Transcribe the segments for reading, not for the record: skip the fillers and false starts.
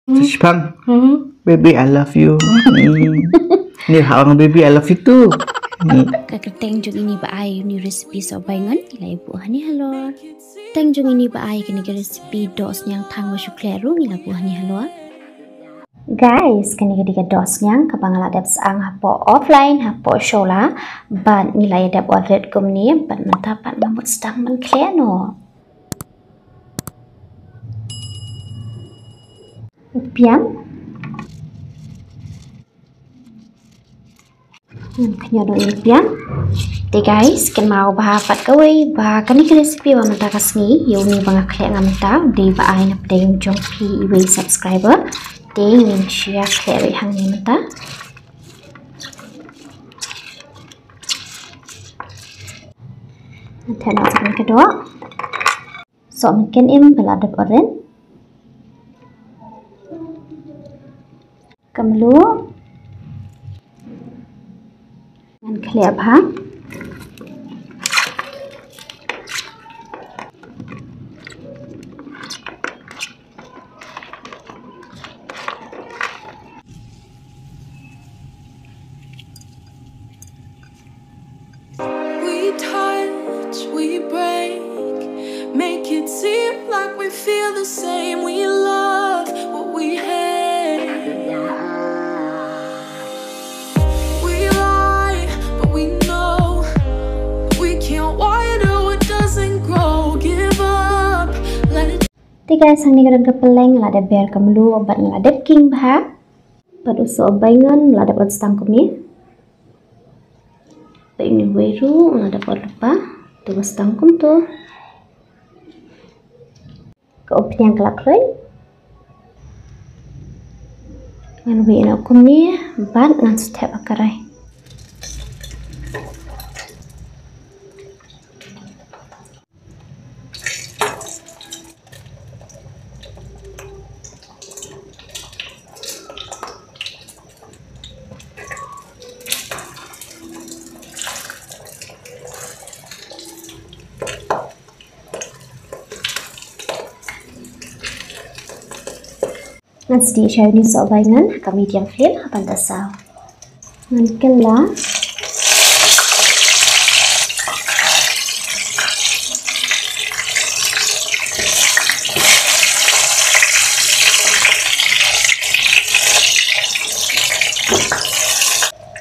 Sipang, baby I love you. Ni hawang baby I love you too. Kaketeng jung ini ba ai ni resipi so baingan nilai bu hani halo. Teng jung ini ba ai kini resipi dos nyang thang wa shukleru nilai bu hani halo. Guys, kini ketiga dos nyang kapangala dep sang hapo offline hapo shola ban nilai dep order kumni ban mentapat mamut stang man kleno. Pian kanya dong pian te guys ken mau bah pat kawai bah kani resipi wa mata kasni yuni banga khle ngamta de ba ai na pdeng jong pi we subscriber de ning share khle hang ni mata thana sang kedua so mungkin im belada oren Kamlu dan clear ha we touch, we break, make it seem like we feel the same. We love what we hate. Tiga sang ni kadang kepeleng lada bear kamlu obat ngadep king bah pada uso baingan lada obat stang kumi ini weru lada obat lupa tu stang kum tu ke obat yang kelak loy ngan we nak kum ni ban ngan step akarai ngan sedih saya ni so baingan ke medium flame hapan tasau ngan kela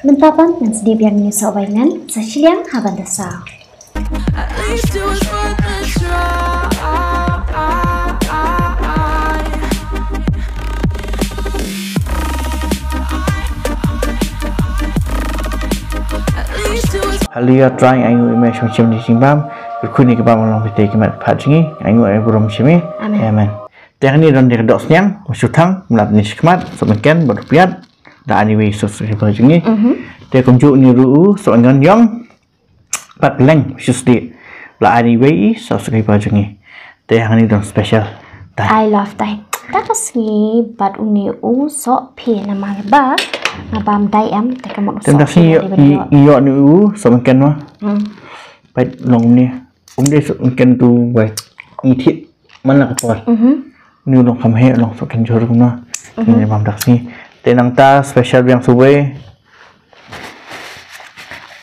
mentapan ngan sedih biar ni so baingan sasilang hapan tasau Halia trying ayu image macam ni simbam berkuni ke bawah long pete kemat pajingi ayu ayu buram simi amen teng ni don dos nyang musutang melap ni kemat semakin berpiat da anyway subscribe pajingi te kunju ni ruu so ngan yang pat leng susti la anyway subscribe pajingi te hani don special I love that takasni bat uni u so pi na malba ngabam dai am te kamot so si iyo ni u semakin wa pat long ni de semakin tu bai ithit mana kapor ni long kam he long so kan jor kuna ni mam dak si te nang ta special yang suwe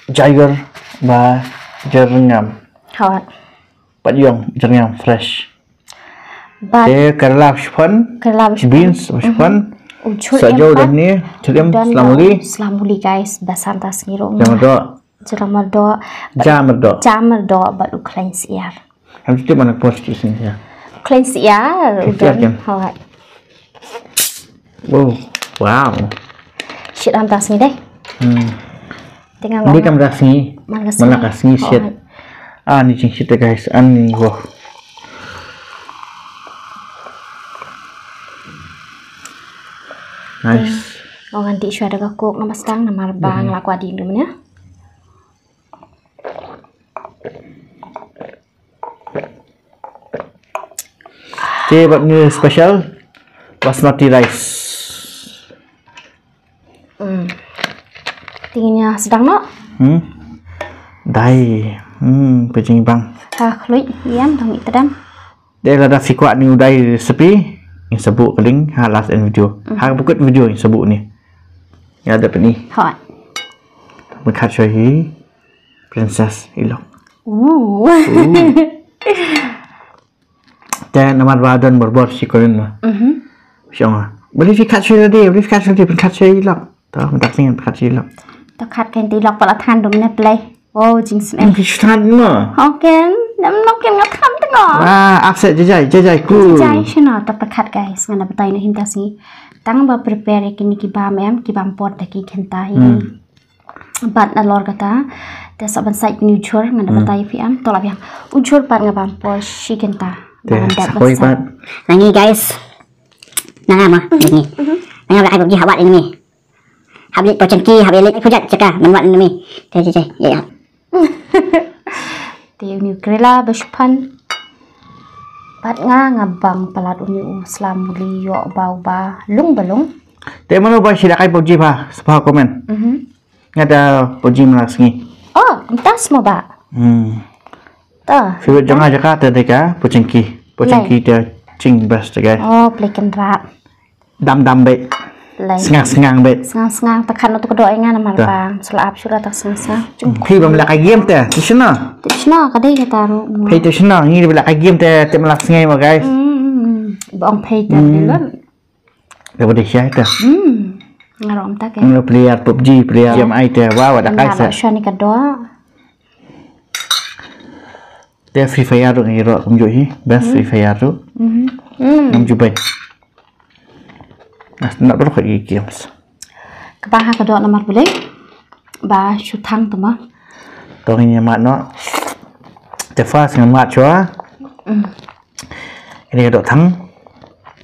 jaiger ba jerngam hawat pat yong jerngam fresh bat te kerlap shpon beans shpon sejauh dan ni celem selamuli guys basantas ngiro jamerdo baru clean siar harus dia mana posisi sini ya clean siar udah hawat wow shit antas ni deh tinggal ini kamera sini mana kasih shit ni shit guys ani wow nice. Mau ganti suara gakuk nama stang nama bang laku adi dulu ya. Oke, buat ni special basmati rice. Tingginya sedang no? Dai, pecing bang. Khlui yam dong itadam. Đây là đã phi quạt new đây recipe yang sebut keling ha last end video. Ha bukan video yang sebut ni. Yang ada ni. Hot. Berkat syai princess ilok. Dan nomor badan berbor si koren lah. Siapa? Boleh fikat syai dia, boleh fikat syai dia berkat syai ilok. Tahu tak sih berkat syai ilok. Tak kat kan tilok pala than dum ne play. Oh jing sem. Ini kisah mana? Oke, nam nok yang ngam tengok. Upset jajai cool. Jai shina tak perkat guys, ngana betai na hinta si. Tang ba prepare kini kibam pot daki kenta hi. Bat na lor kata. Te saban site ni ujur ngana betai fi am tolak yang. Ujur pat ngabam pot shi kenta. Sakoi pat. Nangi guys. Nangama ini. Nangama ai pergi hawat ini. Habis pocengki, habis lek pujat cakap menwat ini. Cai. Ya. Te ni krela bespan. Pat ngabang palat uni Islam muli yo ba lung balung. Te mana ba sila kai poji ba? Sebuah komen. Ngada poji melasngi. Oh, entas mo ba? Ta. Favorite jangan Jakarta deka pocengki. Pocengki dia cing best guys. Oh, plekan rap. Dam bet. Sengang bet. Sengang tekan untuk kedua ingan nama bang. Selap sudah tak sengang. Hei belakang game teh. Di sana. Di sana kadai kita ru. Hei di sana. Ini belakang game teh. Teh melaksengai mo guys. Bang pay teh belum. Dapat dia teh. Ngarom tak ke. Ngelo player PUBG player game ai teh. Wow ada kaisa. Nak shani kedua. Teh Free Fire tu ngiro kumjo hi. Best Free Fire tu. Nam jubai. Nak berapa games? Kebaha kedua nomor boleh. Ba syutang tu mah. Tong ini mak no. Tefa dengan mak cua. Ini kedua tang.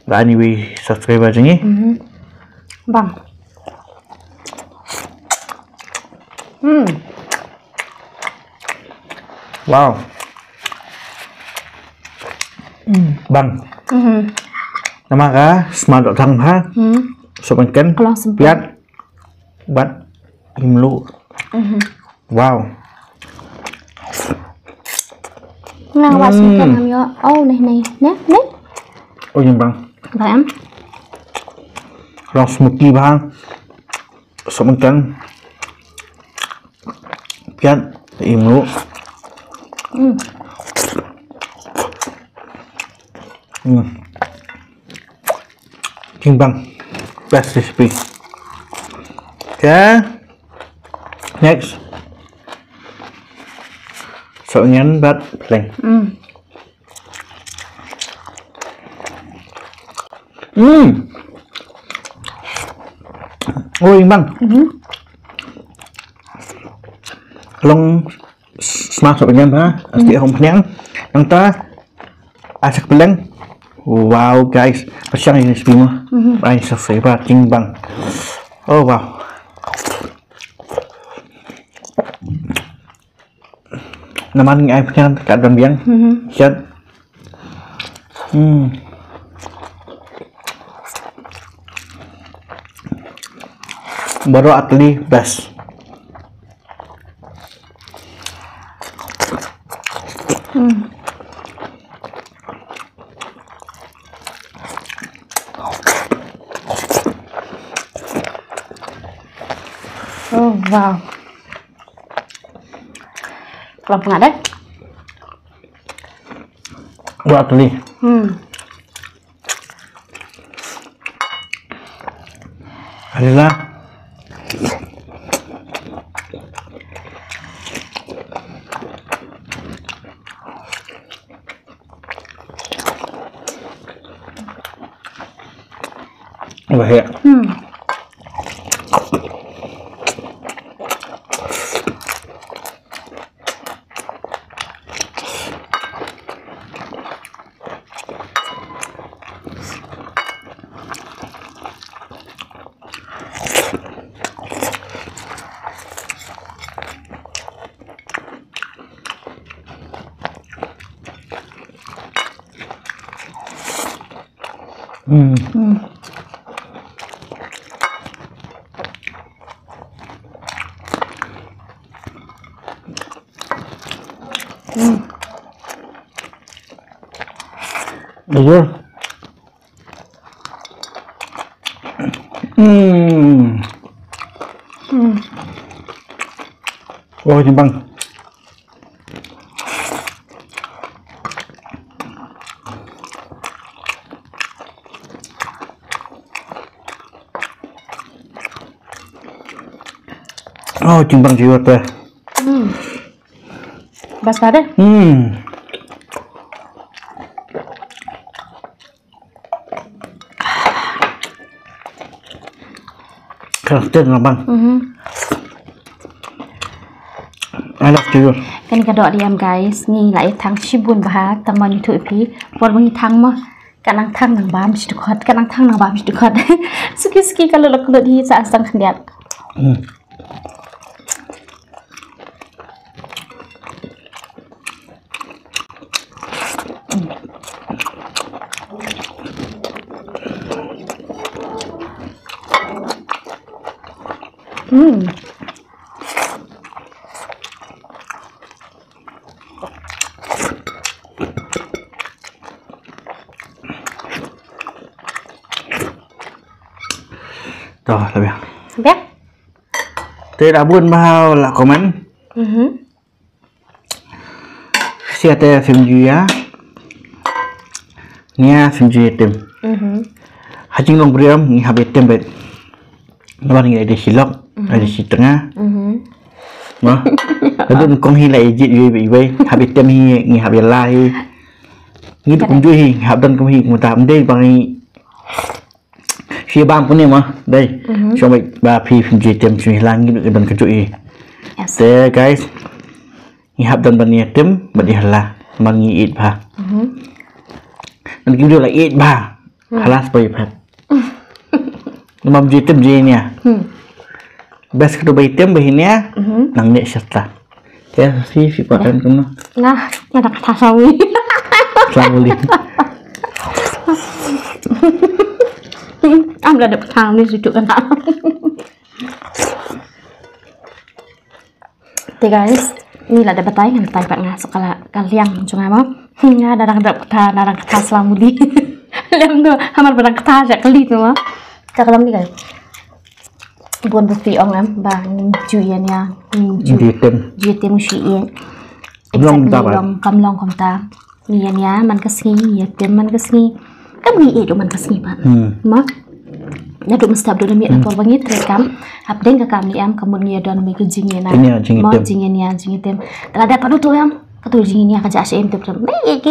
Ba anyway subscriber jengi. Bang. Wow. Bang. Nama ka smart tang ha. Sobankan. Piat. Bat imlu. Wow. Ngawat singkat am yo. Oh nih. Oh yang bang. Bang. Long smoky bang. Sobankan. Piat imlu. King bang, best recipe. Okay, next. So nyan bat plain. Oh yang bang. Long smart so nyan ba? Asti hom panyang. Nang ta asak peleng. Wow guys, pasang ini semua. Ay sa king bang. Oh wow. Naman ay punya keadaan biang. Siap. Baru atli best. Oh wow. Kalau nggak ada? Buat beli. Adalah. Bahaya. Betul. Oh, Jimbang. Oh, Jimbang jiwa tuh. Bas ada? Karakter Bang. I love you. Kan kadok diam guys, ni lại thang shibun bah, taman itu pi, buat mengi thang mah, kanang thang nang bam sedekot, kanang thang nang bam sedekot. Suki kalau di saat sang kendiat. Rồi, là biết. Biết. Thế đã buôn bao là comment. Xe tè phim gì á? Nghe phim gì tìm. Hajing long beriam ni habis tembet. Nampak ni ada silap, ada si tengah. Mah, ada kong hilai jit we habis tem ni habis lai. Ni cũng vui habis dan kong hi cũng tạm đây bằng phía bang punya mah, đây. Cho mày ba phi phim gì tem chui lang ni dan kejui. Thế guys, ni habis dan bani tem bani hala, mangi eat ba. Dan kita lah eat ba. Halas boy pat. Namam jitem je ni ah. Best kalau bayi tem bahinya, nang nek serta. Ya, si padan kamu. Nah, ada kata sawi. Selalu. Am ada petang ni sudut kan. Oke guys, ini lah dapat tayo ng tayo nga so kaliang cunga mo. Nga darang kata selamuli. Alam do, hamar barang kata aja kali tu mo. Cakalam ni guys. Buồn bực ong em và chuyện nha tem chuyện long cầm kom ta nia nia man kasih nia tem man kasih kan ni itu man kasih pak mak na dum stab do mi apor bangit rekam update ka kami am kamun nia don mi kejingnya na mau jingnya tem ada padu tu em katu jingnya ka jas em tem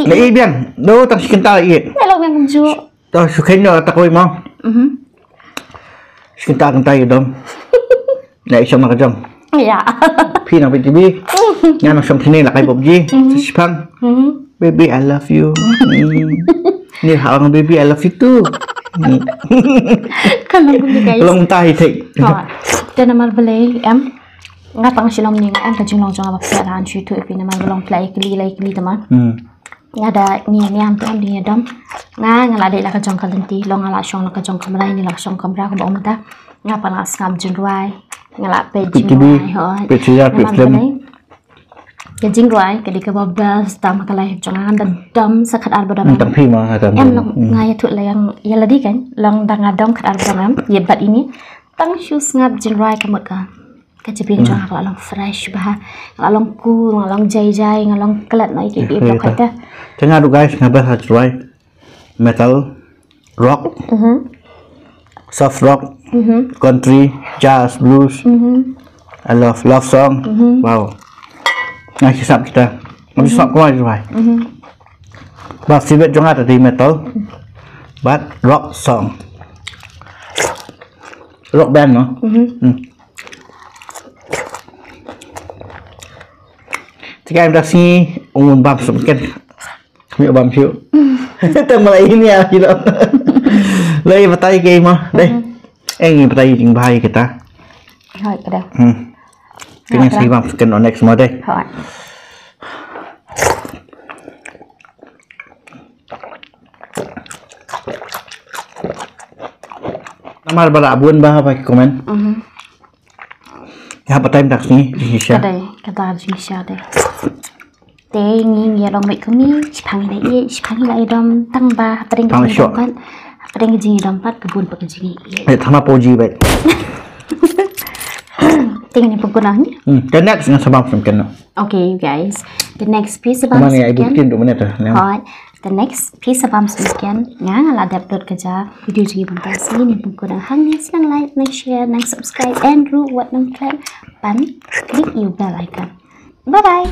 nei bian do tak sekental i hello yang kumju to sukenya takoi mau sekental kentai dom lại xong là cái chồng dạ khi nào bị TV nhà nó xong thế này là cái bột gì Spang baby I love you như họ nói baby I love you too kalau begitu guys long tay thì dan nama beli em ngapang silom ni em kajung long jong apa peran cuy tu epi nama belong play keli teman ada ni am tu am ni dom ngala dek lah kajong kalenti long ngala song lah kajong kamera ini lah song kamera ko bawa mata ngapa lah skam jenruai ngelak pejing ruai cái jing ruai cái đi cái bọc bus tam cái này jangan dan dam sekat arbadam tam phi mà em long ngay thut là yang ya ladi kan long dang adam kat arbadam ye bat ini tang shoes ngap jing ruai kamut ka cái chế biến jangan kalau long fresh bah kalau long cool kalau long jai kalau long kelat noi cái đi bọc hết jangan tu guys ngapa hard ruai metal rock soft rock country jazz blues I love song wow ngay khi sắm kita mình sắm qua rồi bác sĩ biết chúng ta thì metal but rock song rock band no thì các em đã xin ông bám sắm cái miệng bám chịu tầm lại ini ya gitu lấy vào tay game mà đây em nhìn vào tay chừng bài kita rồi cái đây cái này sẽ bám skin on next mà đây rồi nama berabun bah apa komen ya apa time taksi di cái đây cái ta Indonesia đây te ngi long mai kami chipang ini chipang ini dom tang ba paling kan Ada yang jingi dampat kebun pekerjaan. Tama poji baik. Tinggal ni penggunaannya. The next yang sebab mungkin. Okay, you guys. The next piece of Mana ya ibu bikin tu mana tu? Hot. The next piece of sekian. Yang ala upload kerja video jadi bantasi ni penggunaan hangnya senang like, share, subscribe, and do what nang klik ban klik you bell icon. Bye bye.